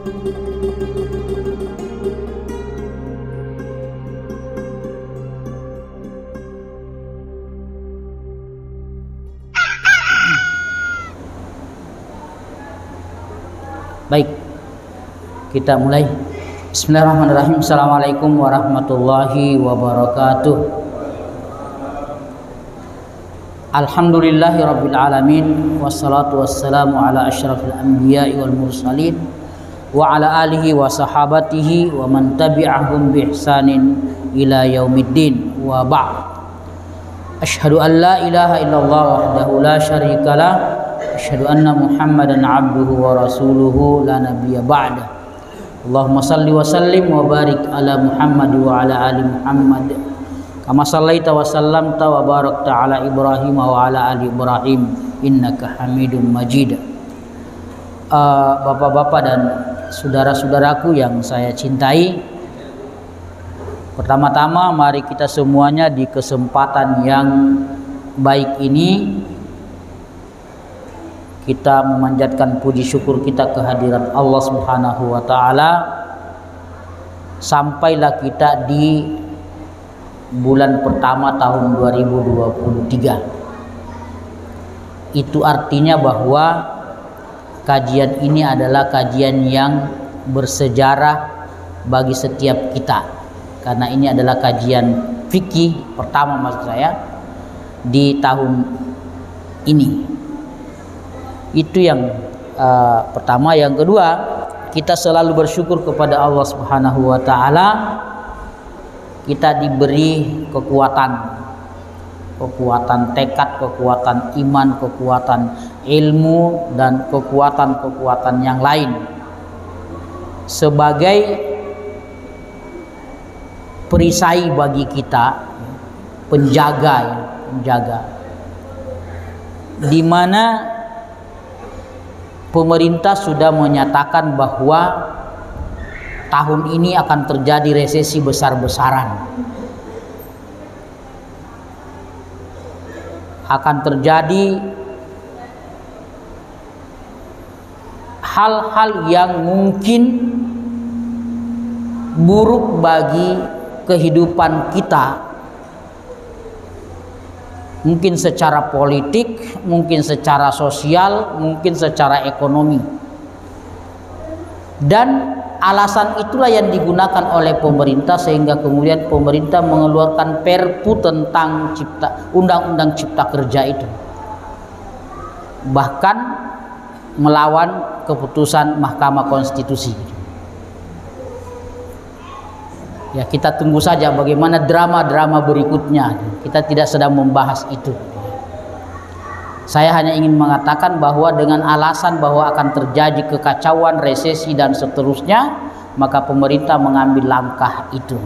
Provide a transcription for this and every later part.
Baik, kita mulai. Bismillahirrahmanirrahim. Assalamualaikum warahmatullahi wabarakatuh. Alhamdulillahirabbil alamin, wassalatu wassalamu ala asyrafil anbiya'i wal mursalin wa ala alihi wa sahabatihi wa man tabi'ahum bi ihsanin ila yaumiddin, wa ba'd. Asyhadu an la ilaha illallah wahdahu la syarikalah, asyhadu anna Muhammadan abduhu wa rasuluhu la nabiyya ba'da. Allahumma salli wa sallim wa barik ala Muhammad wa ala ali Muhammad kama sallaita wa sallamta wa barakta ala Ibrahim wa ala ali Ibrahim innaka Hamidum Majid. Bapak-bapak dan saudara-saudaraku yang saya cintai, pertama-tama mari kita semuanya di kesempatan yang baik ini kita memanjatkan puji syukur kita kehadiran Allah Subhanahu wa taala. Sampailah kita di bulan pertama tahun 2023. Itu artinya bahwa kajian ini adalah kajian yang bersejarah bagi setiap kita, karena ini adalah kajian fikih pertama maksud saya di tahun ini. Itu yang pertama. Yang kedua, kita selalu bersyukur kepada Allah Subhanahu wa taala. Kita diberi kekuatan tekad, kekuatan iman, kekuatan ilmu, dan kekuatan yang lain sebagai perisai bagi kita, penjaga, di mana pemerintah sudah menyatakan bahwa tahun ini akan terjadi resesi besar-besaran. Akan terjadi hal-hal yang mungkin buruk bagi kehidupan kita. Mungkin secara politik, mungkin secara sosial, mungkin secara ekonomi. Dan alasan itulah yang digunakan oleh pemerintah sehingga kemudian pemerintah mengeluarkan Perpu tentang Undang-Undang Cipta Kerja itu. Bahkan melawan keputusan Mahkamah Konstitusi. Ya, kita tunggu saja bagaimana drama-drama berikutnya. Kita tidak sedang membahas itu. Saya hanya ingin mengatakan bahwa dengan alasan bahwa akan terjadi kekacauan, resesi dan seterusnya, maka pemerintah mengambil langkah itu.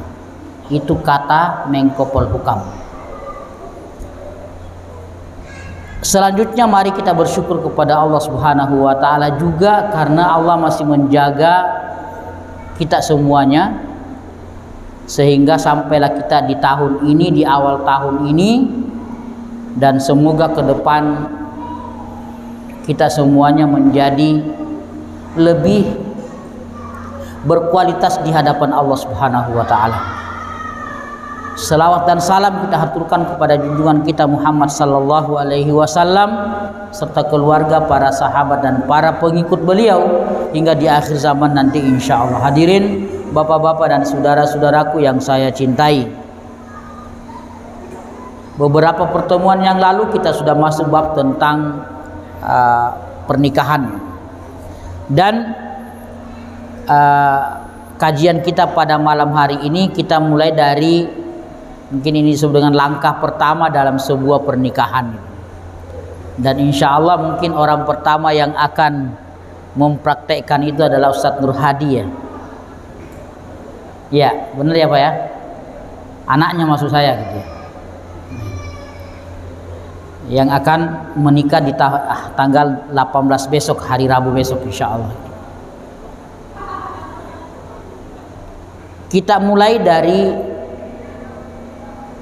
Itu kata Menko Polhukam. Selanjutnya mari kita bersyukur kepada Allah Subhanahu wa taala juga karena Allah masih menjaga kita semuanya, sehingga sampailah kita di tahun ini, di awal tahun ini, dan semoga ke depan kita semuanya menjadi lebih berkualitas di hadapan Allah Subhanahu wa taala. Selawat dan salam kita haturkan kepada junjungan kita Muhammad sallallahu alaihi wasallam serta keluarga, para sahabat dan para pengikut beliau hingga di akhir zaman nanti insyaallah. Hadirin bapak-bapak dan saudara-saudaraku yang saya cintai, beberapa pertemuan yang lalu kita sudah masuk bab tentang pernikahan, dan kajian kita pada malam hari ini kita mulai dari, mungkin ini disebut dengan langkah pertama dalam sebuah pernikahan, dan insya Allah mungkin orang pertama yang akan mempraktekkan itu adalah Ustadz Nur Hadi, ya. Ya, benar ya Pak ya? Anaknya maksud saya gitu. Yang akan menikah di tanggal 18 besok, hari Rabu besok insya Allah. Kita mulai dari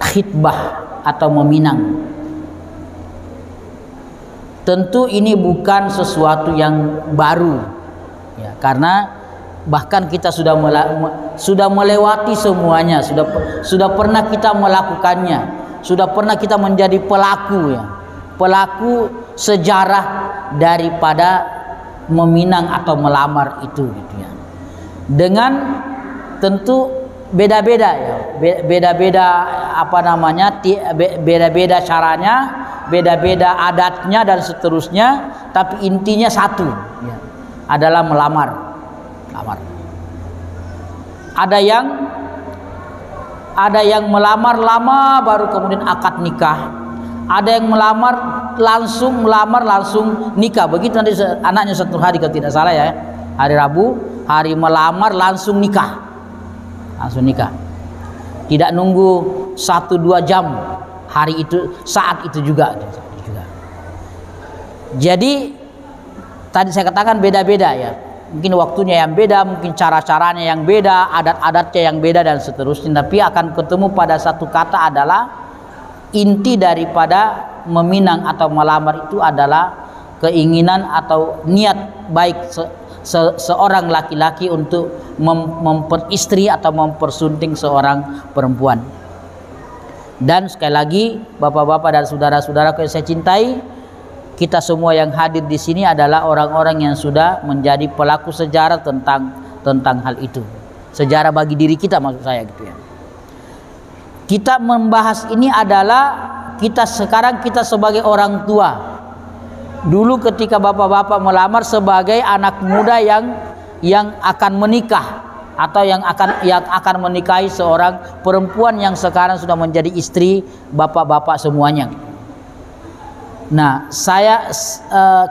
khitbah atau meminang. Tentu ini bukan sesuatu yang baru, ya, karena bahkan kita sudah melewati semuanya, sudah pernah kita melakukannya, sudah pernah kita menjadi pelaku ya, pelaku sejarah daripada meminang atau melamar itu gitu ya. Dengan tentu beda-beda ya, beda-beda apa namanya, beda-beda caranya, beda-beda adatnya dan seterusnya, tapi intinya satu ya, adalah melamar. Ada yang melamar lama baru kemudian akad nikah, ada yang melamar langsung nikah. Begitu nanti anaknya satu hari kalau tidak salah ya, hari Rabu, hari melamar langsung nikah, tidak nunggu 1-2 jam, hari itu saat itu juga. Jadi tadi saya katakan beda-beda ya, mungkin waktunya yang beda, mungkin cara-caranya yang beda, adat-adatnya yang beda dan seterusnya, tapi akan ketemu pada satu kata, adalah inti daripada meminang atau melamar itu adalah keinginan atau niat baik seorang laki-laki untuk memperistri atau mempersunting seorang perempuan. Dan sekali lagi bapak-bapak dan saudara-saudara yang saya cintai, kita semua yang hadir di sini adalah orang-orang yang sudah menjadi pelaku sejarah tentang hal itu. Sejarah bagi diri kita, maksud saya gitu ya. Kita membahas ini adalah sekarang kita sebagai orang tua. Dulu ketika bapak-bapak melamar sebagai anak muda yang akan menikah atau yang akan menikahi seorang perempuan yang sekarang sudah menjadi istri bapak-bapak semuanya. Nah,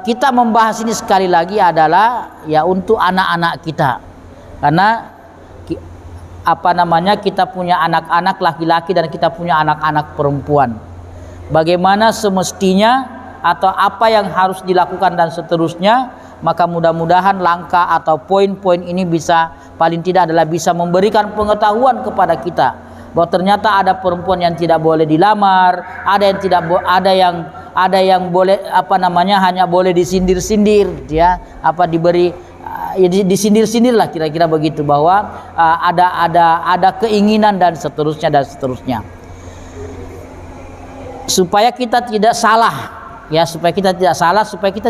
kita membahas ini sekali lagi adalah ya untuk anak-anak kita, karena kita punya anak-anak laki-laki dan kita punya anak-anak perempuan. Bagaimana semestinya atau apa yang harus dilakukan dan seterusnya, maka mudah-mudahan langkah atau poin-poin ini bisa, paling tidak adalah bisa memberikan pengetahuan kepada kita bahwa ternyata ada perempuan yang tidak boleh dilamar, ada yang boleh hanya boleh disindir-sindir ya, disindir-sindir lah kira-kira begitu, bahwa ada keinginan dan seterusnya supaya kita tidak salah ya, supaya kita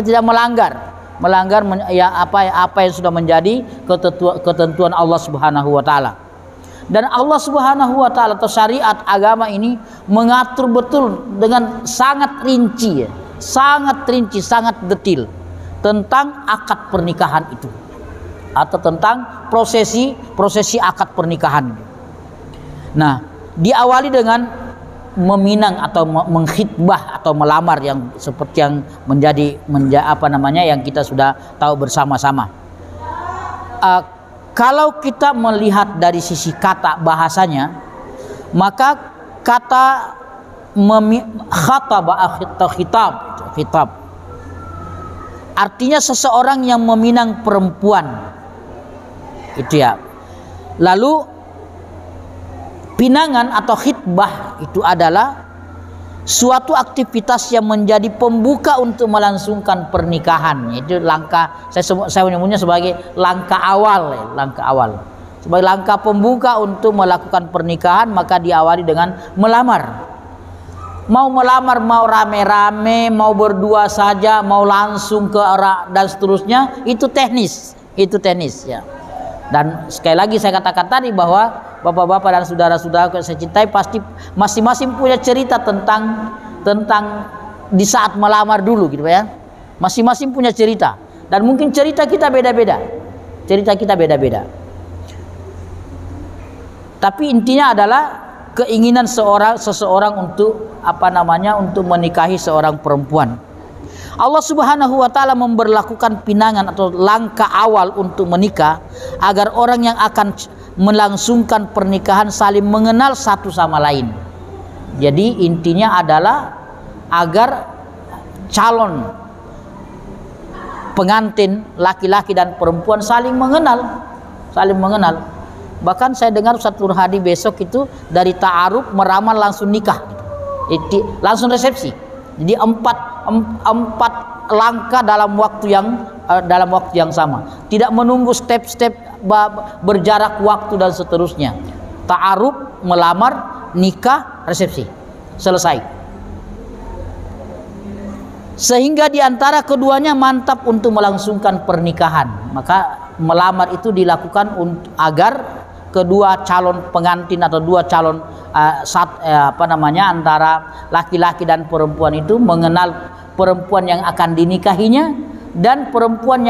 tidak melanggar ya apa yang sudah menjadi ketentuan Allah Subhanahu wa taala. Dan Allah Subhanahu wa taala atau syariat agama ini mengatur betul dengan sangat rinci, sangat detail tentang akad pernikahan itu, atau tentang prosesi akad pernikahan. Nah, diawali dengan meminang atau mengkhitbah atau melamar, yang seperti yang yang kita sudah tahu bersama-sama. Kalau kita melihat dari sisi kata bahasanya, maka kata khataba atau khitab artinya seseorang yang meminang perempuan itu ya. Lalu pinangan atau khitbah itu adalah suatu aktivitas yang menjadi pembuka untuk melangsungkan pernikahan. Itu langkah, saya menyebutnya sebagai langkah awal, sebagai langkah pembuka untuk melakukan pernikahan. Maka diawali dengan melamar. Mau melamar, mau rame-rame, mau berdua saja, mau langsung ke arah dan seterusnya, itu teknis ya. Dan sekali lagi saya katakan tadi bahwa bapak-bapak dan saudara-saudara yang saya cintai pasti masing-masing punya cerita tentang di saat melamar dulu gitu ya. Masing-masing punya cerita, dan mungkin cerita kita beda-beda. Tapi intinya adalah keinginan seseorang untuk untuk menikahi seorang perempuan. Allah Subhanahu wa taala memberlakukan pinangan atau langkah awal untuk menikah agar orang yang akan melangsungkan pernikahan saling mengenal satu sama lain. Jadi intinya adalah agar calon pengantin laki-laki dan perempuan saling mengenal. Bahkan saya dengar satu hari besok itu dari ta'aruf meramal langsung nikah, langsung resepsi. Jadi empat langkah dalam waktu yang dalam waktu yang sama, tidak menunggu step-step berjarak waktu dan seterusnya. Ta'aruf, melamar, nikah, resepsi, selesai. Sehingga di antara keduanya mantap untuk melangsungkan pernikahan. Maka melamar itu dilakukan agar kedua calon pengantin atau dua calon antara laki-laki dan perempuan itu mengenal perempuan yang akan dinikahinya, dan perempuan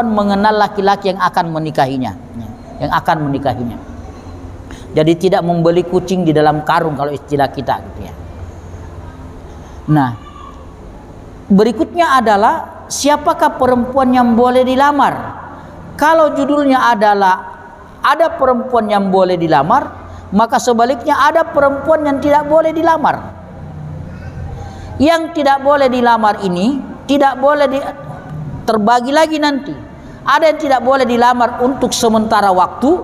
mengenal laki-laki yang akan menikahinya, Jadi tidak membeli kucing di dalam karung kalau istilah kita gitu ya. Nah, berikutnya adalah siapakah perempuan yang boleh dilamar? Kalau judulnya adalah ada perempuan yang boleh dilamar, maka sebaliknya ada perempuan yang tidak boleh dilamar. Yang tidak boleh dilamar ini tidak boleh terbagi lagi nanti. Ada yang tidak boleh dilamar untuk sementara waktu,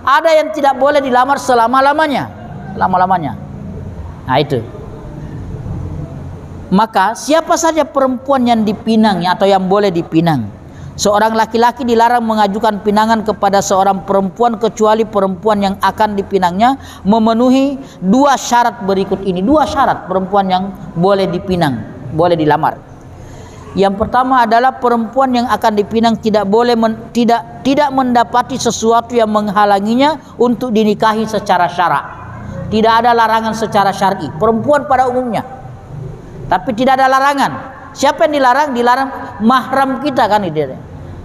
ada yang tidak boleh dilamar selama-lamanya. Nah itu. Maka siapa saja perempuan yang dipinangnya atau yang boleh dipinang? Seorang laki-laki dilarang mengajukan pinangan kepada seorang perempuan kecuali perempuan yang akan dipinangnya memenuhi dua syarat berikut ini. Dua syarat perempuan yang boleh dipinang, boleh dilamar. Yang pertama adalah perempuan yang akan dipinang tidak boleh tidak mendapati sesuatu yang menghalanginya untuk dinikahi secara syara. Tidak ada larangan secara syar'i. Perempuan pada umumnya. Tapi tidak ada larangan. Siapa yang dilarang? Dilarang mahram kita kan itu.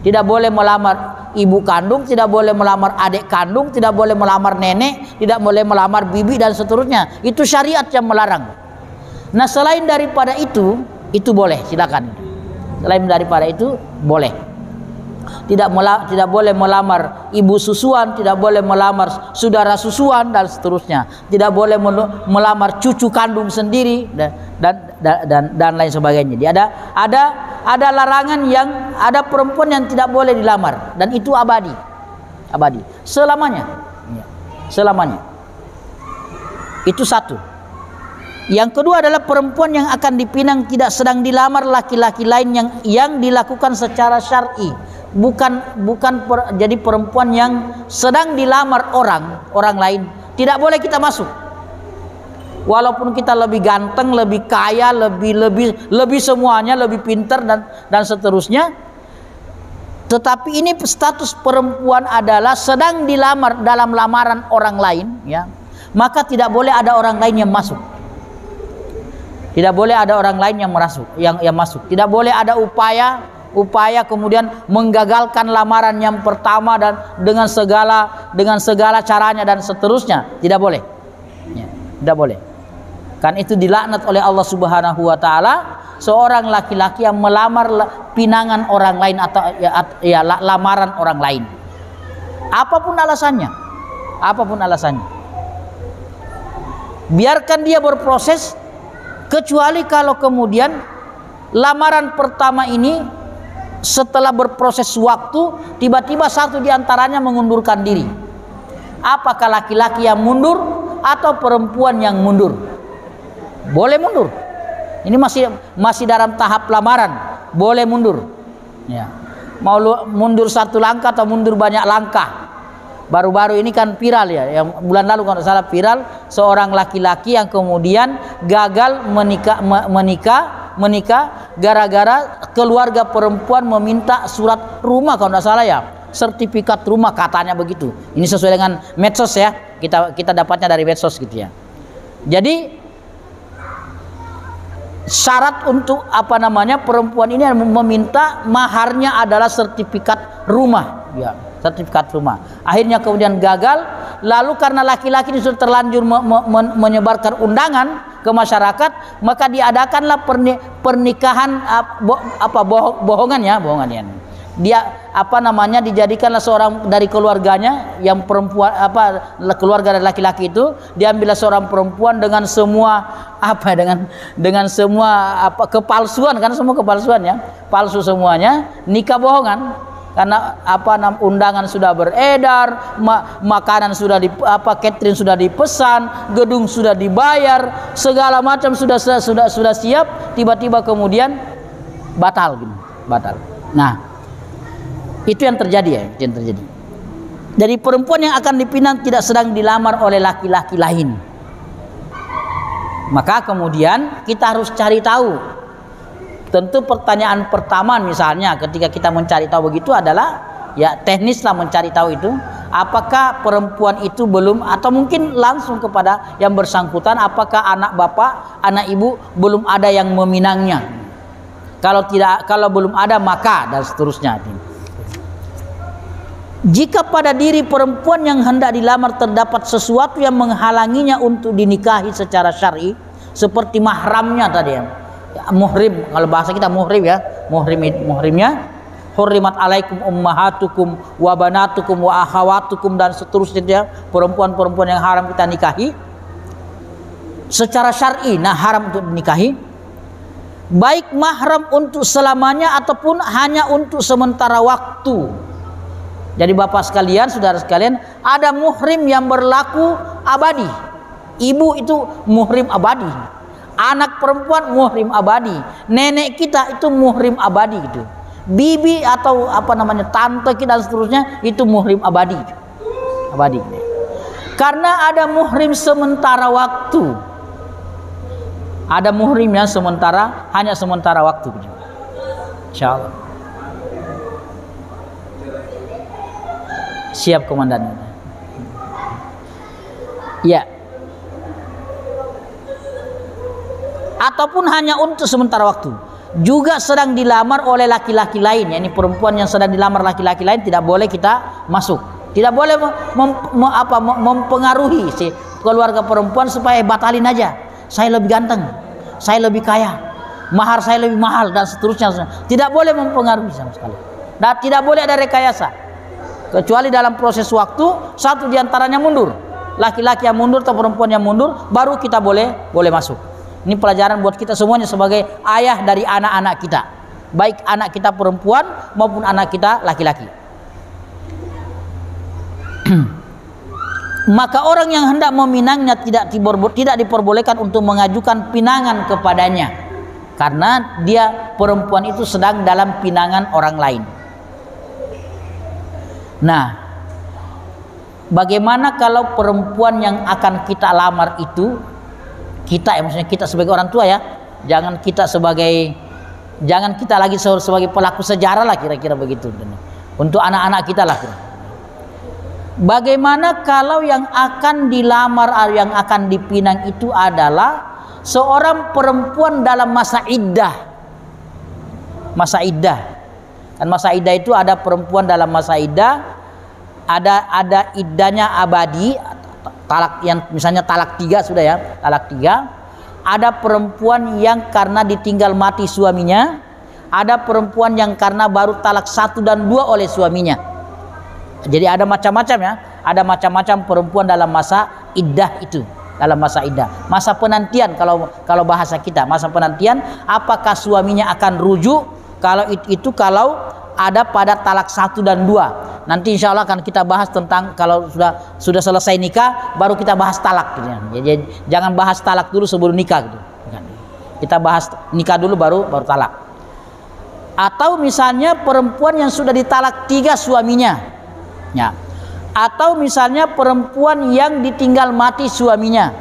Tidak boleh melamar ibu kandung, tidak boleh melamar adik kandung, tidak boleh melamar nenek, tidak boleh melamar bibi dan seterusnya. Itu syariat yang melarang. Nah, selain daripada itu boleh, silakan. Selain daripada itu boleh. Tidak boleh melamar ibu susuan, tidak boleh melamar saudara susuan dan seterusnya. Tidak boleh melamar cucu kandung sendiri dan lain sebagainya. Jadi ada larangan yang ada perempuan yang tidak boleh dilamar, dan itu abadi selamanya. Itu satu. Yang kedua adalah perempuan yang akan dipinang tidak sedang dilamar laki-laki lain yang dilakukan secara syar'i. Jadi perempuan yang sedang dilamar orang lain tidak boleh kita masuk. Walaupun kita lebih ganteng, lebih kaya, lebih semuanya, lebih pintar dan seterusnya, tetapi ini status perempuan adalah sedang dilamar dalam lamaran orang lain, ya. Maka tidak boleh ada orang lain yang masuk. Tidak boleh ada orang lain yang masuk. Tidak boleh ada upaya kemudian menggagalkan lamaran yang pertama dan dengan segala caranya dan seterusnya. Tidak boleh. Ya, tidak boleh. Kan itu dilaknat oleh Allah Subhanahu wa taala seorang laki-laki yang melamar pinangan orang lain atau lamaran orang lain. Apapun alasannya. Biarkan dia berproses, kecuali kalau kemudian lamaran pertama ini setelah berproses waktu tiba-tiba satu di antaranya mengundurkan diri. Apakah laki-laki yang mundur atau perempuan yang mundur? Boleh mundur. Ini masih dalam tahap lamaran, boleh mundur. Ya. Mau mundur satu langkah atau mundur banyak langkah. Baru-baru ini kan viral ya, yang bulan lalu kalau salah viral seorang laki-laki yang kemudian gagal menikah gara-gara keluarga perempuan meminta surat rumah kalau tidak salah ya, sertifikat rumah katanya begitu. Ini sesuai dengan medsos ya, kita dapatnya dari medsos gitu ya. Jadi syarat untuk perempuan ini meminta maharnya adalah sertifikat rumah, ya, sertifikat rumah. Akhirnya kemudian gagal, lalu karena laki-laki ini sudah terlanjur menyebarkan undangan ke masyarakat, maka diadakanlah pernikahan bohongan ya. Dia dijadikanlah seorang dari keluarganya yang perempuan, keluarga dari laki-laki itu diambillah seorang perempuan dengan semua kepalsuan, karena semua kepalsuan ya, palsu semuanya, nikah bohongan. Karena undangan sudah beredar, makanan sudah catering sudah dipesan, gedung sudah dibayar, segala macam sudah siap, tiba-tiba kemudian batal. Nah, itu yang terjadi ya, itu yang terjadi. Dari perempuan yang akan dipinang tidak sedang dilamar oleh laki-laki lain. Maka kemudian kita harus cari tahu. Tentu pertanyaan pertama misalnya ketika kita mencari tahu begitu adalah ya teknis lah mencari tahu itu. Apakah perempuan itu belum, atau mungkin langsung kepada yang bersangkutan, apakah anak bapak, anak ibu belum ada yang meminangnya. Kalau tidak, kalau belum ada maka dan seterusnya. Jika pada diri perempuan yang hendak dilamar terdapat sesuatu yang menghalanginya untuk dinikahi secara syar'i, seperti mahramnya tadi ya, muhrim, kalau bahasa kita muhrim ya, muhrimnya, hurrimat alaikum ummahatukum wa banatukum wa akhawatukum dan seterusnya, perempuan-perempuan yang haram kita nikahi secara syar'i, nah haram untuk dinikahi, baik mahram untuk selamanya ataupun hanya untuk sementara waktu. Jadi bapak sekalian, saudara sekalian, ada muhrim yang berlaku abadi. Ibu itu muhrim abadi, anak perempuan muhrim abadi, nenek kita itu muhrim abadi gitu, bibi atau apa namanya tante kita dan seterusnya itu muhrim abadi, abadi. Karena ada muhrim sementara waktu, ada muhrim yang sementara, hanya sementara waktu. Insyaallah. Siap komandan. Ya. Ataupun hanya untuk sementara waktu. Juga sedang dilamar oleh laki-laki lain. Ya, ini perempuan yang sedang dilamar laki-laki lain tidak boleh kita masuk. Tidak boleh mempengaruhi si keluarga perempuan supaya batalin aja. Saya lebih ganteng, saya lebih kaya, mahar saya lebih mahal dan seterusnya. Tidak boleh mempengaruhi sama sekali. Dan tidak boleh ada rekayasa. Kecuali dalam proses waktu satu diantaranya mundur, laki-laki yang mundur atau perempuan yang mundur, baru kita boleh masuk. Ini pelajaran buat kita semuanya sebagai ayah dari anak-anak kita, baik anak kita perempuan maupun anak kita laki-laki. Maka orang yang hendak meminangnya tidak diperbolehkan untuk mengajukan pinangan kepadanya, karena dia perempuan itu sedang dalam pinangan orang lain. Nah, bagaimana kalau perempuan yang akan kita lamar itu kita, ya maksudnya kita sebagai orang tua ya, jangan kita lagi sebagai pelaku sejarah lah, kira-kira begitu untuk anak-anak kita lah. Bagaimana kalau yang akan dilamar, yang akan dipinang itu adalah seorang perempuan dalam masa iddah. Masa iddah. Kan masa iddah itu ada perempuan dalam masa iddah, ada iddahnya abadi, talak yang misalnya talak 3 sudah ya, talak 3. Ada perempuan yang karena ditinggal mati suaminya, ada perempuan yang karena baru talak 1 dan 2 oleh suaminya. Jadi ada macam-macam ya, ada macam-macam perempuan dalam masa iddah itu, dalam masa iddah. Masa penantian kalau bahasa kita, masa penantian, apakah suaminya akan rujuk? Kalau itu kalau ada pada talak 1 dan 2. Nanti insya Allah akan kita bahas tentang kalau sudah selesai nikah baru kita bahas talak gitu ya. Jadi jangan bahas talak dulu sebelum nikah gitu. Kita bahas nikah dulu baru talak. Atau misalnya perempuan yang sudah ditalak 3 suaminya. Ya. Atau misalnya perempuan yang ditinggal mati suaminya.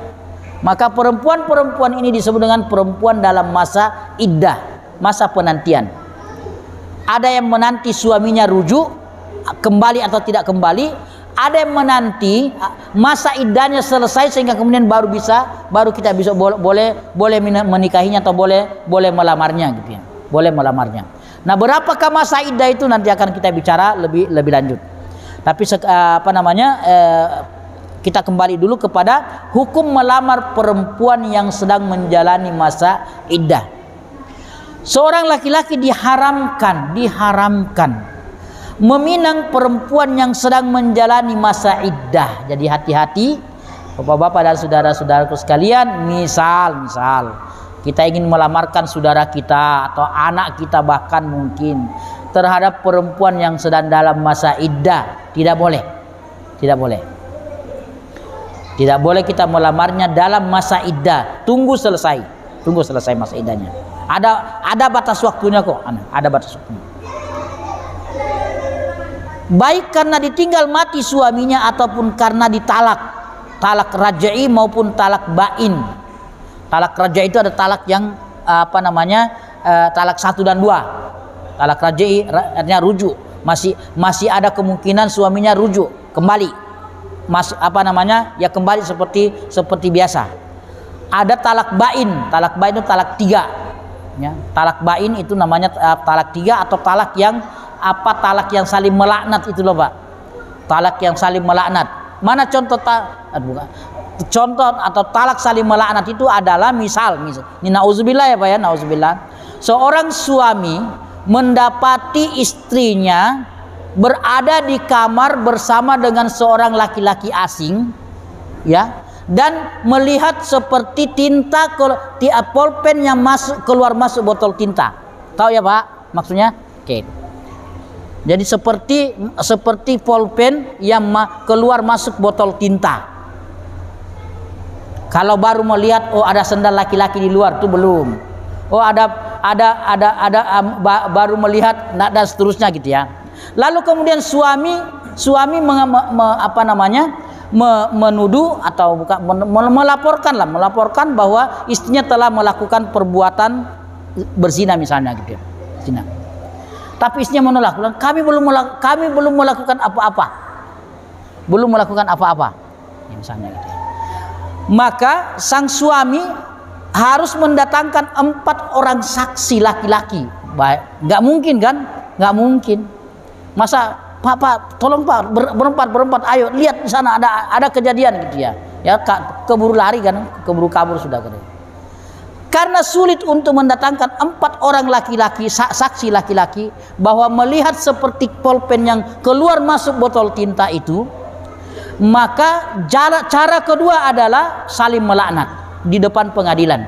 Maka perempuan-perempuan ini disebut dengan perempuan dalam masa iddah, masa penantian. Ada yang menanti suaminya rujuk, kembali atau tidak kembali. Ada yang menanti masa iddahnya selesai sehingga kemudian baru kita bisa boleh menikahinya atau boleh melamarnya gitu ya. Boleh melamarnya. Nah, berapakah masa iddah itu nanti akan kita bicara lebih lanjut. Tapi kita kembali dulu kepada hukum melamar perempuan yang sedang menjalani masa iddah. Seorang laki-laki diharamkan meminang perempuan yang sedang menjalani masa iddah. Jadi hati-hati bapak-bapak dan saudara-saudaraku sekalian. Misal kita ingin melamarkan saudara kita atau anak kita bahkan mungkin terhadap perempuan yang sedang dalam masa iddah, tidak boleh kita melamarnya dalam masa iddah. Tunggu selesai masa iddahnya. Ada batas waktunya kok, ada batas waktunya. baik karena ditinggal mati suaminya ataupun karena ditalak, talak raj'i maupun talak bain. Talak raj'i itu ada talak yang talak 1 dan 2. Talak raj'i artinya rujuk, masih ada kemungkinan suaminya rujuk kembali, ya kembali seperti biasa. Ada talak bain itu talak 3 ya. Talak bain itu namanya talak 3 atau talak yang talak yang saling melaknat itu loh Pak. Talak yang saling melaknat. Mana contoh contoh atau talak saling melaknat itu adalah misal ini nauzubillah ya Pak ya, nauzubillah. Seorang suami mendapati istrinya berada di kamar bersama dengan seorang laki-laki asing ya, dan melihat seperti tinta pulpen yang keluar masuk botol tinta. Tahu ya Pak maksudnya? Oke. Jadi seperti pulpen yang keluar masuk botol tinta. Kalau baru melihat ada sendal laki-laki di luar tuh belum. Baru melihat dan seterusnya gitu ya. Lalu kemudian suami menuduh atau bukan melaporkan bahwa istrinya telah melakukan perbuatan berzina misalnya gitu ya. Zina. Tapi istrinya menolak, kami belum melakukan apa-apa. Belum melakukan apa-apa. Ya, misalnya gitu ya. Maka sang suami harus mendatangkan 4 orang saksi laki-laki. Baik, nggak mungkin kan? Nggak mungkin. Masa Pak, tolong Pak, berempat, ayo lihat di sana ada kejadian gitu ya. Ya keburu lari kan, keburu kabur sudah kan. Karena sulit untuk mendatangkan 4 orang laki-laki, saksi laki-laki bahwa melihat seperti pulpen yang keluar masuk botol tinta itu, maka cara kedua adalah saling melaknat di depan pengadilan.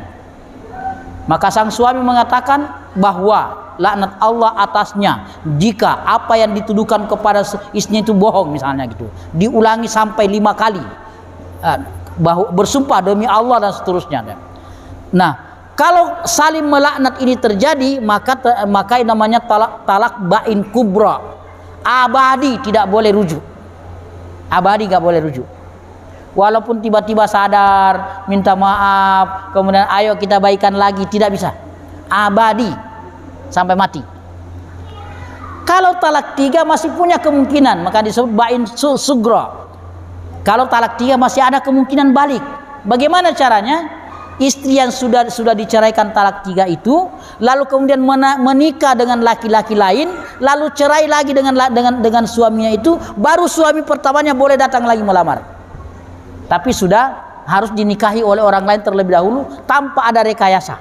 Maka sang suami mengatakan bahwa laknat Allah atasnya jika apa yang dituduhkan kepada istrinya itu bohong misalnya gitu. Diulangi sampai 5 kali. Bersumpah demi Allah dan seterusnya. Nah, kalau saling melaknat ini terjadi, maka namanya talak bain kubra. Abadi tidak boleh rujuk. Abadi nggak boleh rujuk. Walaupun tiba-tiba sadar, minta maaf, kemudian ayo kita baikan lagi, tidak bisa. Abadi sampai mati. Kalau talak 3 masih punya kemungkinan, maka disebut bain sugra. Kalau talak 3 masih ada kemungkinan balik. Bagaimana caranya? Istri yang sudah diceraikan talak 3 itu, lalu kemudian menikah dengan laki-laki lain, lalu cerai lagi dengan suaminya itu, baru suami pertamanya boleh datang lagi melamar. Tapi sudah harus dinikahi oleh orang lain terlebih dahulu tanpa ada rekayasa.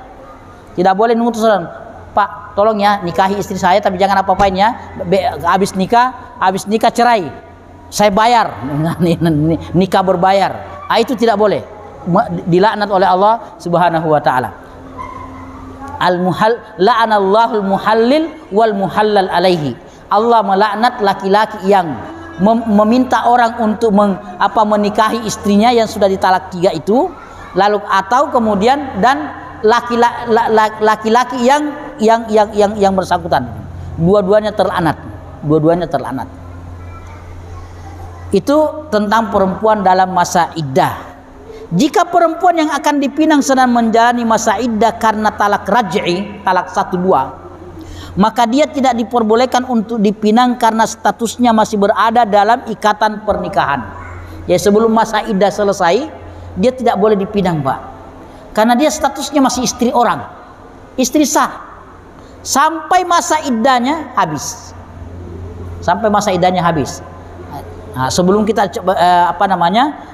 Tidak boleh nunggu seorang, Pak, tolong ya nikahi istri saya tapi jangan apa-apain ya. Habis nikah cerai. Saya bayar. Nikah berbayar. Itu tidak boleh. Dilaknat oleh Allah Subhanahu wa taala. La'anallahul muhallil wal muhallal alaihi. Allah melaknat laki-laki yang meminta orang untuk menikahi istrinya yang sudah ditalak 3 itu, lalu atau kemudian dan laki-laki yang bersangkutan, dua-duanya terlaknat. Itu tentang perempuan dalam masa iddah. Jika perempuan yang akan dipinang sedang menjalani masa iddah karena talak raj'i, talak 1-2, maka dia tidak diperbolehkan untuk dipinang karena statusnya masih berada dalam ikatan pernikahan. Ya, sebelum masa iddah selesai, dia tidak boleh dipinang, Pak. Karena dia statusnya masih istri orang. Istri sah. Sampai masa iddahnya habis. Nah, sebelum kita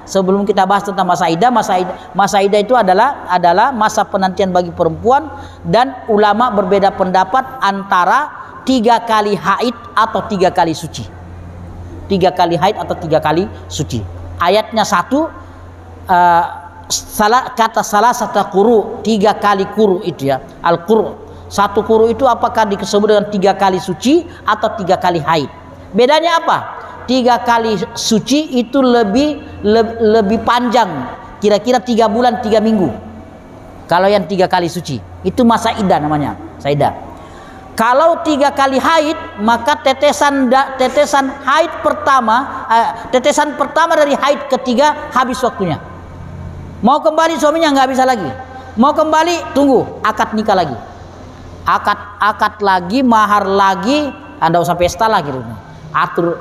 sebelum kita bahas tentang masa iddah itu adalah masa penantian bagi perempuan, dan ulama berbeda pendapat antara 3 kali haid atau 3 kali suci. 3 kali haid atau 3 kali suci. Ayatnya kata salah satu quru, 3 kali quru itu ya, al-quru. 1 quru itu apakah disebut dengan 3 kali suci atau 3 kali haid? Bedanya apa? 3 kali suci itu lebih panjang, kira-kira 3 bulan 3 minggu. Kalau yang 3 kali suci itu masa iddah namanya, iddah. Kalau 3 kali haid, maka tetesan haid pertama, tetesan pertama dari haid ketiga habis waktunya. Mau kembali suaminya nggak bisa lagi. Mau kembali tunggu akad nikah lagi. Akad lagi, mahar lagi, Anda usah pesta lagi. Atur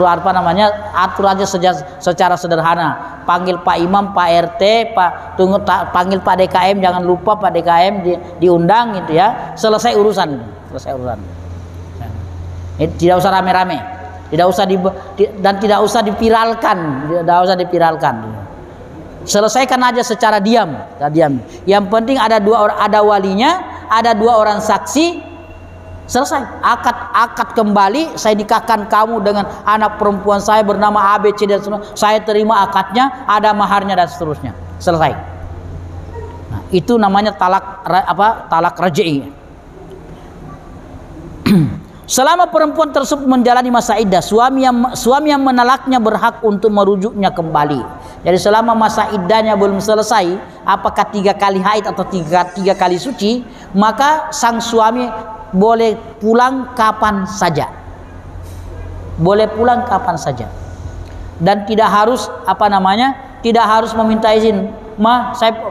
apa namanya? Atur aja secara sederhana. Panggil Pak Imam, Pak RT, panggil Pak DKM, jangan lupa Pak DKM diundang gitu ya. Selesai urusan. Tidak usah rame-rame, tidak usah tidak usah dipiralkan. Selesaikan aja secara diam. Yang penting ada walinya, ada 2 orang saksi, selesai. Akad kembali, saya nikahkan kamu dengan anak perempuan saya bernama ABC dan seterusnya. Saya terima akadnya, ada maharnya dan seterusnya. Selesai. Nah, itu namanya talak raj'i. Selama perempuan tersebut menjalani masa iddah, suami yang menalaknya berhak untuk merujuknya kembali. Jadi selama masa iddahnya belum selesai, apakah 3 kali haid atau 3 kali suci, maka sang suami boleh pulang kapan saja. Boleh pulang kapan saja. Dan tidak harus tidak harus meminta izin.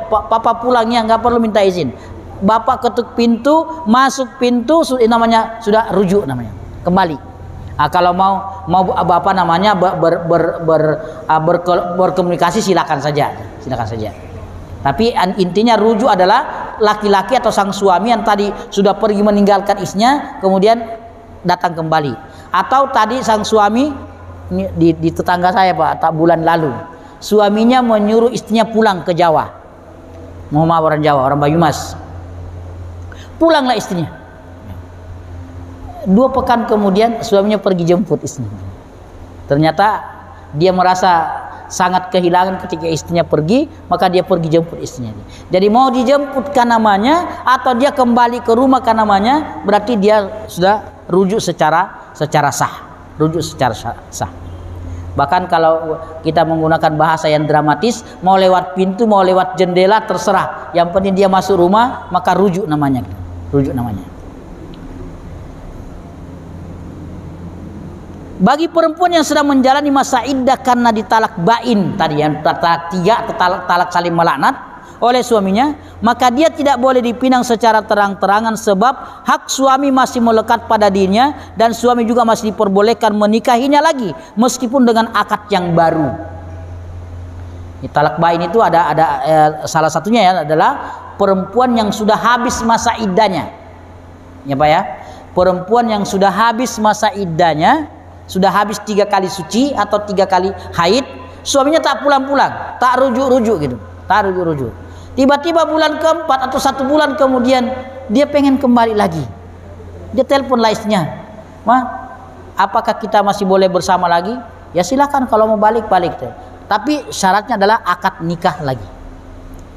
Papa pulangnya, nggak perlu minta izin. Bapak ketuk pintu, masuk pintu, namanya sudah rujuk namanya, kembali. Kalau mau berkomunikasi silakan saja. Tapi intinya rujuk adalah laki-laki atau sang suami yang tadi sudah pergi meninggalkan istrinya, kemudian datang kembali. Atau tadi sang suami, di tetangga saya Pak, bulan lalu, suaminya menyuruh istrinya pulang ke Jawa. Mohon maaf orang Jawa, orang Banyumas. Pulanglah istrinya. 2 pekan kemudian suaminya pergi jemput istrinya. Ternyata dia merasa sangat kehilangan ketika istrinya pergi, maka dia pergi jemput istrinya. Jadi mau dijemputkan namanya atau dia kembali ke rumah kan namanya, berarti dia sudah rujuk secara sah. Rujuk secara sah. Bahkan kalau kita menggunakan bahasa yang dramatis, mau lewat pintu, mau lewat jendela, terserah. Yang penting dia masuk rumah, maka rujuk namanya. Bagi perempuan yang sedang menjalani masa iddah karena ditalak bain tadi, yang talak 3 atau talak saling melaknat oleh suaminya, maka dia tidak boleh dipinang secara terang-terangan sebab hak suami masih melekat pada dirinya dan suami juga masih diperbolehkan menikahinya lagi meskipun dengan akad yang baru. Talak bain itu ada salah satunya ya adalah perempuan yang sudah habis masa iddahnya. Ya Pak ya. Perempuan yang sudah habis masa iddahnya, sudah habis 3 kali suci atau 3 kali haid, suaminya tak pulang-pulang, tak rujuk-rujuk gitu. Tak rujuk-rujuk. Tiba-tiba bulan keempat atau 1 bulan kemudian dia pengen kembali lagi. Dia teleponlah istrinya. Apakah kita masih boleh bersama lagi? Ya silakan, kalau mau balik. Tapi syaratnya adalah akad nikah lagi.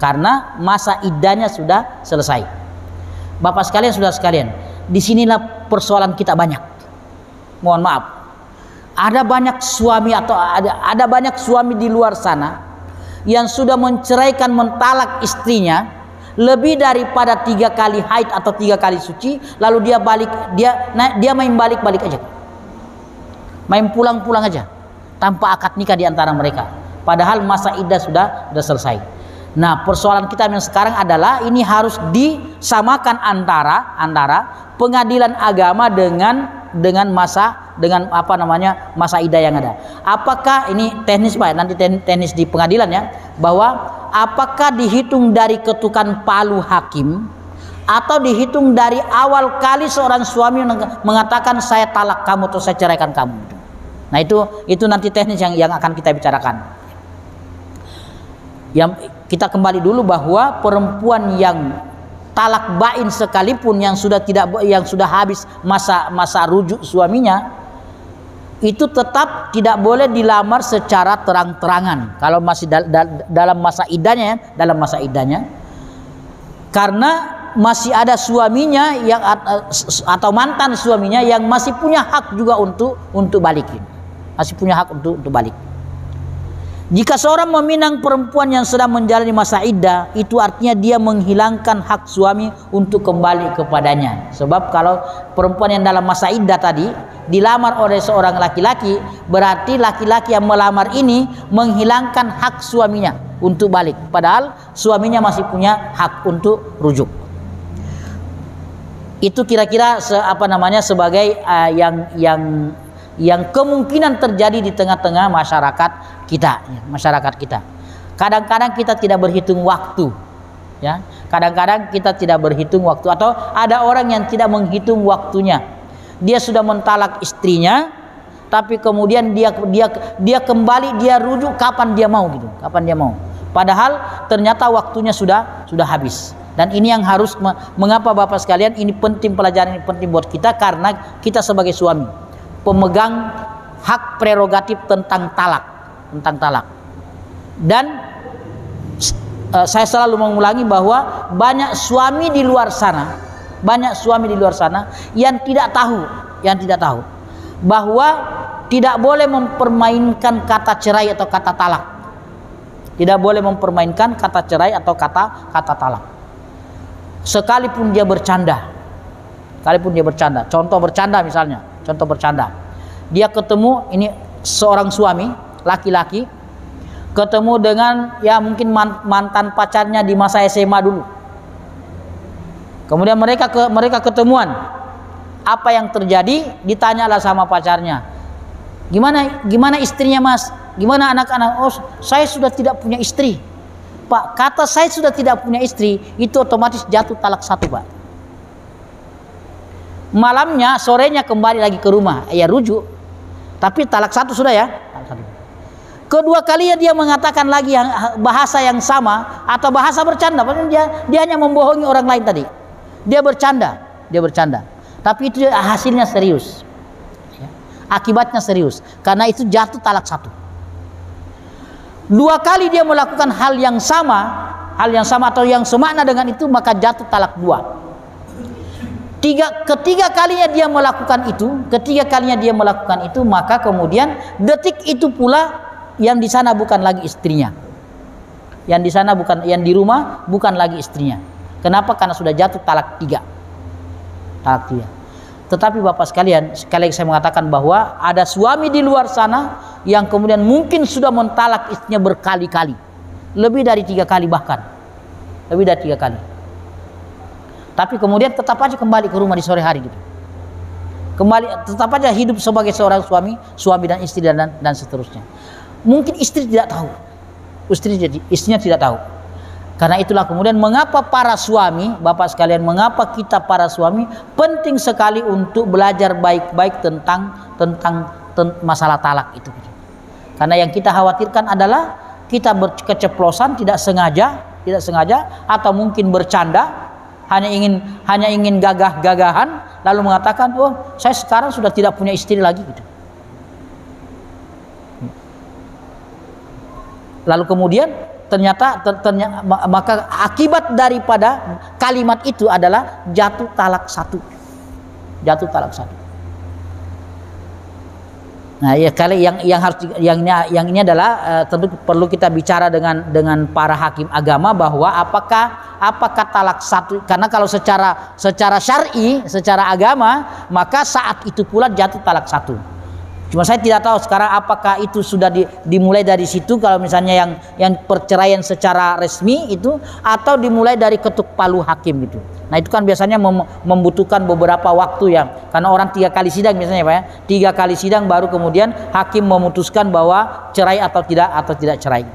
Karena masa iddahnya sudah selesai. Bapak sekalian, saudara sekalian, disinilah persoalan kita banyak. Mohon maaf. Ada banyak suami atau ada banyak suami di luar sana yang sudah menceraikan, mentalak istrinya lebih daripada 3 kali haid atau 3 kali suci, lalu dia main balik-balik aja. Main pulang-pulang aja tanpa akad nikah di antara mereka. Padahal masa iddah sudah selesai. Nah, persoalan kita yang sekarang adalah ini harus disamakan antara pengadilan agama dengan masa iddah yang ada. Apakah ini teknis Pak? Nanti teknis di pengadilan ya, bahwa apakah dihitung dari ketukan palu hakim atau dihitung dari awal kali seorang suami mengatakan saya talak kamu atau saya ceraikan kamu. Nah, itu nanti teknis yang akan kita bicarakan. Yang kita kembali dulu bahwa perempuan yang talak bain sekalipun yang sudah habis masa rujuk suaminya, itu tetap tidak boleh dilamar secara terang-terangan kalau masih dalam masa iddahnya, karena masih ada suaminya yang atau mantan suaminya yang masih punya hak juga untuk balikin, masih punya hak untuk balik. Jika seorang meminang perempuan yang sedang menjalani masa iddah, itu artinya dia menghilangkan hak suami untuk kembali kepadanya. Sebab kalau perempuan yang dalam masa iddah tadi dilamar oleh seorang laki-laki, berarti laki-laki yang melamar ini menghilangkan hak suaminya untuk balik, padahal suaminya masih punya hak untuk rujuk. Itu kira-kira sebagai yang kemungkinan terjadi di tengah-tengah masyarakat kita, Kadang-kadang kita tidak berhitung waktu, ya. Kadang-kadang kita tidak berhitung waktu, atau ada orang yang tidak menghitung waktunya. Dia sudah mentalak istrinya, tapi kemudian dia kembali, dia rujuk kapan dia mau gitu, kapan dia mau. Padahal ternyata waktunya sudah habis. Dan ini yang harus mengapa Bapak sekalian, ini penting, pelajaran ini penting buat kita, karena kita sebagai suami pemegang hak prerogatif tentang talak. Dan saya selalu mengulangi bahwa banyak suami di luar sana yang tidak tahu bahwa tidak boleh mempermainkan kata cerai atau kata talak. Tidak boleh mempermainkan kata cerai atau kata talak. Sekalipun dia bercanda. Contoh bercanda, dia ketemu, ini seorang suami laki-laki ketemu dengan mungkin mantan pacarnya di masa SMA dulu. Kemudian mereka ketemuan. Apa yang terjadi? Ditanyalah sama pacarnya, gimana istrinya Mas, gimana anak-anak? Oh, saya sudah tidak punya istri Pak. Kata saya sudah tidak punya istri itu otomatis jatuh talak 1 Pak. Malamnya, sorenya kembali lagi ke rumah, ya rujuk, tapi talak 1 sudah ya. Kedua kalinya dia mengatakan lagi bahasa yang sama atau bahasa bercanda, padahal dia hanya membohongi orang lain tadi. Dia bercanda, tapi itu hasilnya serius, akibatnya serius, karena itu jatuh talak 1. 2 kali dia melakukan hal yang sama atau yang semakna dengan itu, maka jatuh talak 2. Ketiga kalinya dia melakukan itu, maka kemudian detik itu pula yang di sana bukan lagi istrinya, yang di rumah bukan lagi istrinya. Kenapa? Karena sudah jatuh talak 3. Tetapi Bapak sekalian, sekali lagi saya mengatakan bahwa ada suami di luar sana yang kemudian mungkin sudah mentalak istrinya berkali-kali, lebih dari 3 kali bahkan, tapi kemudian tetap aja kembali ke rumah di sore hari gitu. Tetap aja hidup sebagai seorang suami dan istri dan seterusnya. Mungkin istrinya tidak tahu. Karena itulah kemudian mengapa para suami, Bapak sekalian, mengapa kita para suami penting sekali untuk belajar baik-baik tentang masalah talak itu. Karena yang kita khawatirkan adalah kita berkeceplosan, tidak sengaja atau mungkin bercanda, hanya ingin gagah-gagahan, lalu mengatakan, oh saya sekarang sudah tidak punya istri lagi gitu. Lalu kemudian ternyata maka akibat daripada kalimat itu adalah jatuh talak 1. Nah, ya kali yang ini adalah tentu perlu kita bicara dengan para hakim agama bahwa apakah talak 1, karena kalau secara syar'i, secara agama, maka saat itu pula jatuh talak 1. Cuma saya tidak tahu sekarang apakah itu sudah dimulai dari situ, kalau misalnya yang perceraian secara resmi itu, atau dimulai dari ketuk palu hakim gitu. Nah itu kan biasanya membutuhkan beberapa waktu ya, karena orang 3 kali sidang misalnya Pak ya, 3 kali sidang baru kemudian hakim memutuskan bahwa cerai atau tidak cerai.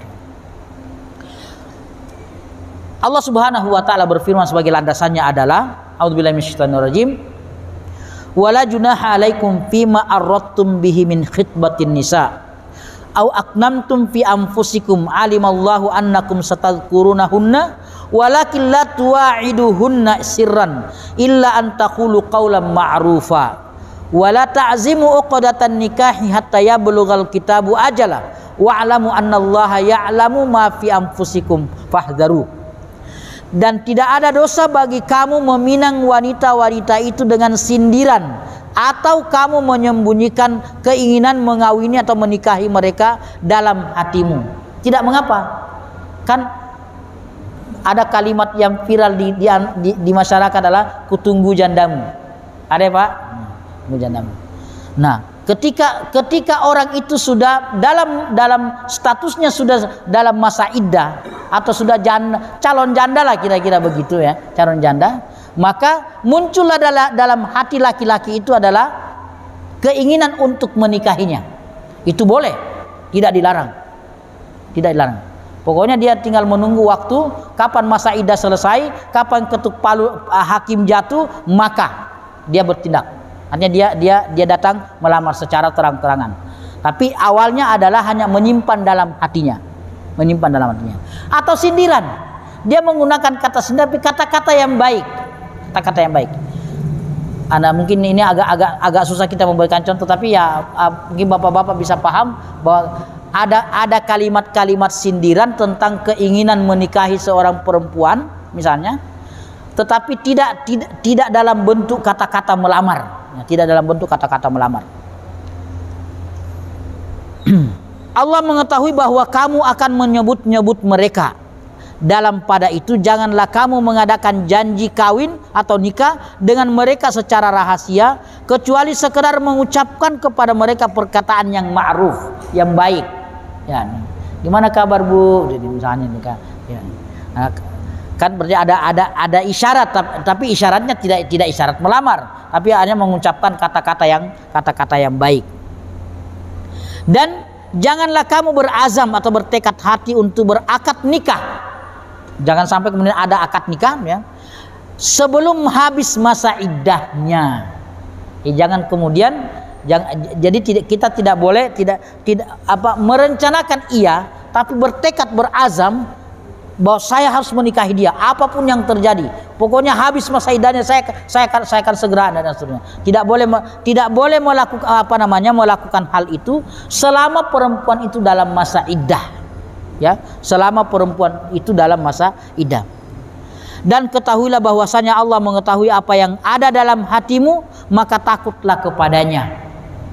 Allah Subhanahu wa taala berfirman sebagai landasannya adalah a'udzubillahi minasyaitonirrajim, wala junaha alaikum fima arradtum bihi min khitbatin nisa au aqnamtum fi anfusikum alimallahu annakum satadhkurunahunna walakin la tuwa'iduhunna sirran illa an taqulu qawlan ma'rufa wala ta'zimu uqdatan nikahi hatta yablughal kitabu ajala wa'lamu annallaha ya'lamu ma fi anfusikum fahdharu. Dan tidak ada dosa bagi kamu meminang wanita-wanita itu dengan sindiran, atau kamu menyembunyikan keinginan mengawini atau menikahi mereka dalam hatimu. Tidak mengapa. Kan ada kalimat yang viral di masyarakat adalah kutunggu jandamu. Ada ya Pak? Kutunggu jandamu. Nah, ketika orang itu sudah dalam statusnya sudah dalam masa iddah atau sudah calon janda lah kira-kira begitu ya, calon janda, maka muncullah dalam hati laki-laki itu adalah keinginan untuk menikahinya. Itu boleh, tidak dilarang. Tidak dilarang. Pokoknya dia tinggal menunggu waktu kapan masa iddah selesai, kapan ketuk palu hakim jatuh, maka dia bertindak. Artinya dia datang melamar secara terang-terangan. Tapi awalnya adalah hanya menyimpan dalam hatinya. Menyimpan dalam hatinya. Atau sindiran. Dia menggunakan kata sindiran tapi kata-kata yang baik. Kata-kata yang baik. Mungkin ini agak susah kita memberikan contoh, tapi ya mungkin bapak-bapak bisa paham bahwa ada kalimat-kalimat sindiran tentang keinginan menikahi seorang perempuan misalnya, tetapi tidak dalam bentuk kata-kata melamar, ya, tidak dalam bentuk kata-kata melamar. Allah mengetahui bahwa kamu akan menyebut-nyebut mereka. Dalam pada itu janganlah kamu mengadakan janji kawin atau nikah dengan mereka secara rahasia, kecuali sekedar mengucapkan kepada mereka perkataan yang ma'ruf, yang baik. Ya, gimana kabar Bu? Jadi misalnya nikah. Ya. Nah, kan berarti ada isyarat, tapi isyaratnya tidak isyarat melamar, tapi hanya mengucapkan kata-kata yang baik. Dan janganlah kamu berazam atau bertekad hati untuk berakad nikah. Jangan sampai kemudian ada akad nikah ya sebelum habis masa iddahnya. Jangan kemudian jadi kita tidak boleh merencanakan tapi bertekad berazam bahwa saya harus menikahi dia apapun yang terjadi. Pokoknya habis masa iddahnya saya akan segera dan seterusnya. Tidak boleh melakukan hal itu selama perempuan itu dalam masa iddah. Ya, selama perempuan itu dalam masa iddah. Dan ketahuilah bahwasanya Allah mengetahui apa yang ada dalam hatimu, maka takutlah kepadanya.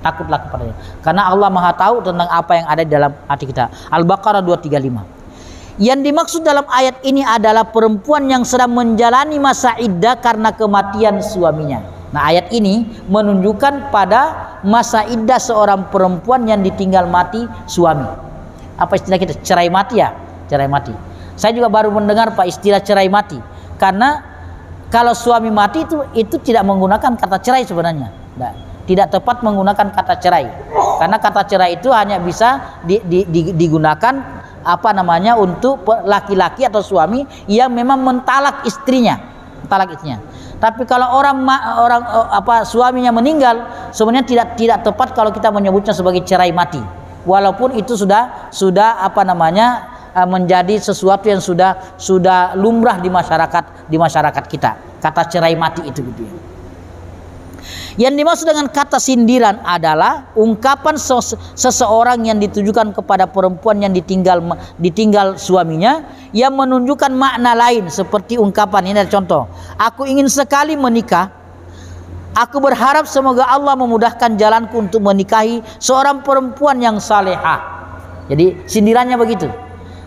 Takutlah kepadanya. Karena Allah Maha tahu tentang apa yang ada di dalam hati kita. Al-Baqarah 235. Yang dimaksud dalam ayat ini adalah perempuan yang sedang menjalani masa iddah karena kematian suaminya. Nah, ayat ini menunjukkan pada masa iddah seorang perempuan yang ditinggal mati suami. Apa istilah kita? Cerai mati ya? Cerai mati. Saya juga baru mendengar Pak istilah cerai mati. Karena kalau suami mati itu tidak menggunakan kata cerai sebenarnya. Nah, tidak tepat menggunakan kata cerai. Karena kata cerai itu hanya bisa digunakan untuk laki-laki atau suami yang memang mentalak istrinya. Tapi kalau suaminya meninggal, sebenarnya tidak tepat kalau kita menyebutnya sebagai cerai mati. Walaupun itu sudah menjadi sesuatu yang sudah lumrah di masyarakat kita. Kata cerai mati itu gitu ya. Yang dimaksud dengan kata sindiran adalah ungkapan seseorang yang ditujukan kepada perempuan yang ditinggal suaminya yang menunjukkan makna lain, seperti ungkapan ini ada contoh, aku ingin sekali menikah. Aku berharap semoga Allah memudahkan jalanku untuk menikahi seorang perempuan yang salehah. Jadi sindirannya begitu.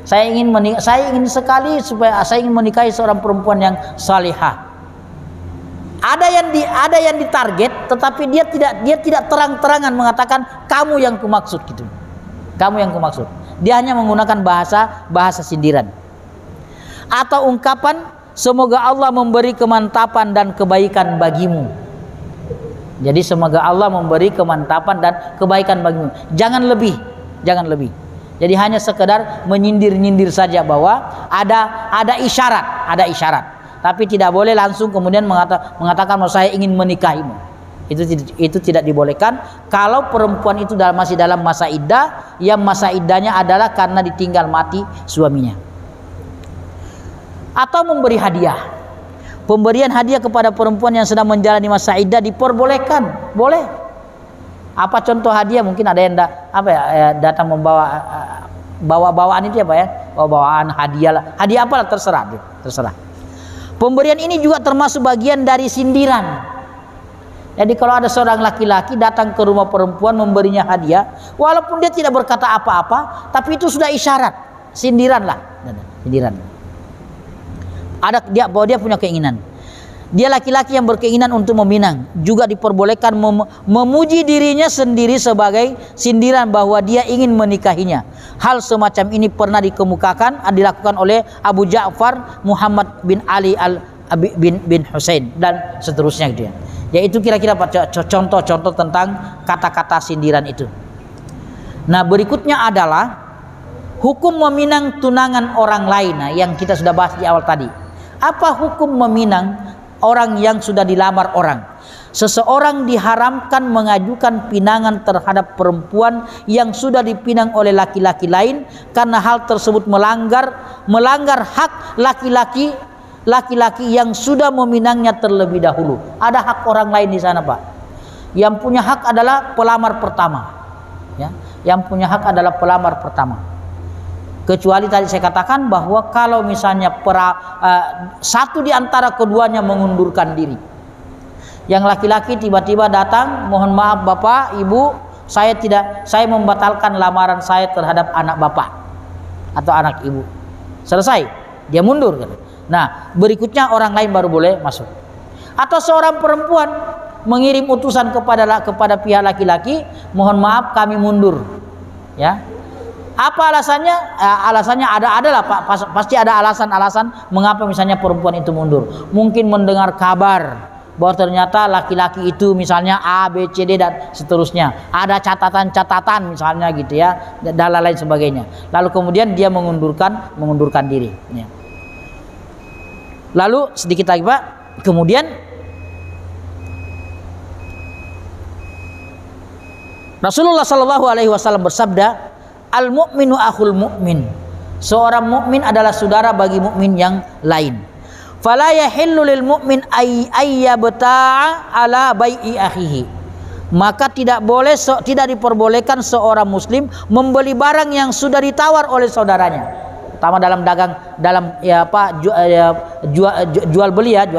Saya ingin sekali supaya saya ingin menikahi seorang perempuan yang salehah. Ada yang ditarget, tetapi dia tidak terang-terangan mengatakan kamu yang kumaksud gitu. Kamu yang kumaksud. Dia hanya menggunakan bahasa sindiran. Atau ungkapan semoga Allah memberi kemantapan dan kebaikan bagimu. Jadi semoga Allah memberi kemantapan dan kebaikan bagimu. Jangan lebih. Jadi hanya sekedar menyindir-nyindir saja bahwa ada isyarat. Tapi tidak boleh langsung kemudian mengatakan bahwa saya ingin menikahimu. Itu tidak dibolehkan kalau perempuan itu masih dalam masa iddah, yang masa iddahnya adalah karena ditinggal mati suaminya. Atau memberi hadiah. Pemberian hadiah kepada perempuan yang sedang menjalani masa iddah diperbolehkan, boleh. Apa contoh hadiah? Mungkin ada yang datang membawa bawaan itu bawaan hadiah. Hadiah apalah terserah. Pemberian ini juga termasuk bagian dari sindiran. Jadi kalau ada seorang laki-laki datang ke rumah perempuan memberinya hadiah, walaupun dia tidak berkata apa-apa, tapi itu sudah isyarat. sindiran lah, sindiran. Ada dia bahwa dia punya keinginan. Dia laki-laki yang berkeinginan untuk meminang, juga diperbolehkan memuji dirinya sendiri sebagai sindiran bahwa dia ingin menikahinya. Hal semacam ini pernah dikemukakan dilakukan oleh Abu Ja'far Muhammad bin Ali bin Husain dan seterusnya gitu ya. Yaitu kira-kira contoh-contoh tentang kata-kata sindiran itu. Nah, berikutnya adalah hukum meminang tunangan orang lain. Nah, yang kita sudah bahas di awal tadi. Apa hukum meminang orang yang sudah dilamar orang? Seseorang diharamkan mengajukan pinangan terhadap perempuan yang sudah dipinang oleh laki-laki lain karena hal tersebut melanggar hak laki-laki yang sudah meminangnya terlebih dahulu. Ada hak orang lain di sana, Pak. Yang punya hak adalah pelamar pertama. Ya, yang punya hak adalah pelamar pertama. Kecuali tadi saya katakan bahwa kalau misalnya satu di antara keduanya mengundurkan diri. Yang laki-laki tiba-tiba datang, mohon maaf Bapak, Ibu, saya membatalkan lamaran saya terhadap anak Bapak atau anak Ibu. Selesai, dia mundur kan. Nah, berikutnya orang lain baru boleh masuk. Atau seorang perempuan mengirim utusan kepada pihak laki-laki, mohon maaf kami mundur. Ya. Apa alasannya? Alasannya adalah Pak, pasti ada alasan-alasan mengapa misalnya perempuan itu mundur. Mungkin mendengar kabar bahwa ternyata laki-laki itu misalnya A, B, C, D dan seterusnya. Ada catatan-catatan misalnya gitu ya, dan lain sebagainya. Lalu kemudian dia mengundurkan diri. Ya. Lalu sedikit lagi Pak, kemudian Rasulullah Shallallahu Alaihi Wasallam bersabda, al-mu'minu akhul mu'min. Seorang mukmin adalah saudara bagi mukmin yang lain. Fala yahillu lil mu'min ayyabta'a ala bai'i akhihi. Maka tidak diperbolehkan seorang muslim membeli barang yang sudah ditawar oleh saudaranya. Pertama dalam jual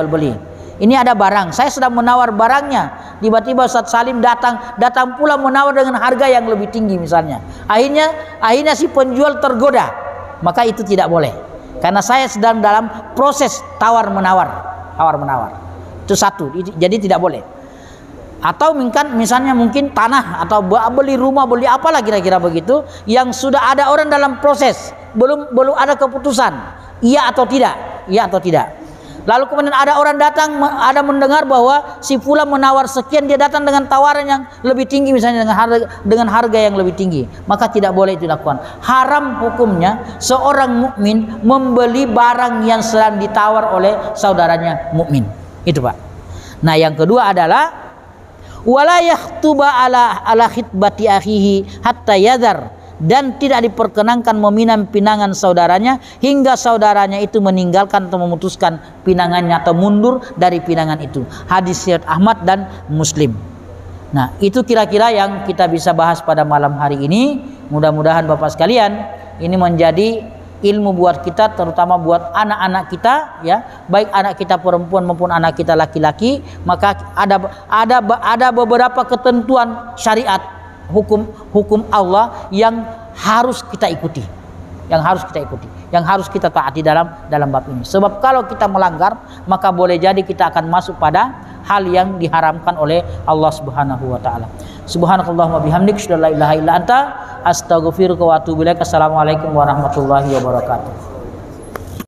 beli. Ini ada barang, saya sedang menawar barangnya. Tiba-tiba Ustaz Salim datang pula menawar dengan harga yang lebih tinggi misalnya. Akhirnya si penjual tergoda. Maka itu tidak boleh. Karena saya sedang dalam proses tawar menawar. Itu satu. Jadi tidak boleh. Atau misalnya mungkin tanah atau beli rumah, beli apalah kira-kira begitu yang sudah ada orang dalam proses, belum ada keputusan, iya atau tidak. Lalu kemudian ada orang datang, ada mendengar bahwa si fulan menawar sekian, dia datang dengan tawaran yang lebih tinggi misalnya dengan harga yang lebih tinggi, maka tidak boleh itu dilakukan. Haram hukumnya seorang mukmin membeli barang yang sedang ditawar oleh saudaranya mukmin. Itu Pak. Nah, yang kedua adalah wala yakhtuba ala khitbati akhihi hatta yadhar, dan tidak diperkenankan meminang pinangan saudaranya hingga saudaranya itu meninggalkan atau memutuskan pinangannya atau mundur dari pinangan itu. Hadis riwayat Ahmad dan Muslim. Nah, itu kira-kira yang kita bisa bahas pada malam hari ini. Mudah-mudahan Bapak sekalian ini menjadi ilmu buat kita, terutama buat anak-anak kita ya, baik anak kita perempuan maupun anak kita laki-laki. Maka ada beberapa ketentuan syariat, hukum Allah yang harus kita ikuti, yang harus kita taati dalam bab ini. Sebab kalau kita melanggar, maka boleh jadi kita akan masuk pada hal yang diharamkan oleh Allah Subhanahu wa taala. Subhanakallahumma bihamdik, asyhadu an la ilaha illa anta, astaghfiruka wa atubu ilaik. Assalamualaikum warahmatullahi wabarakatuh.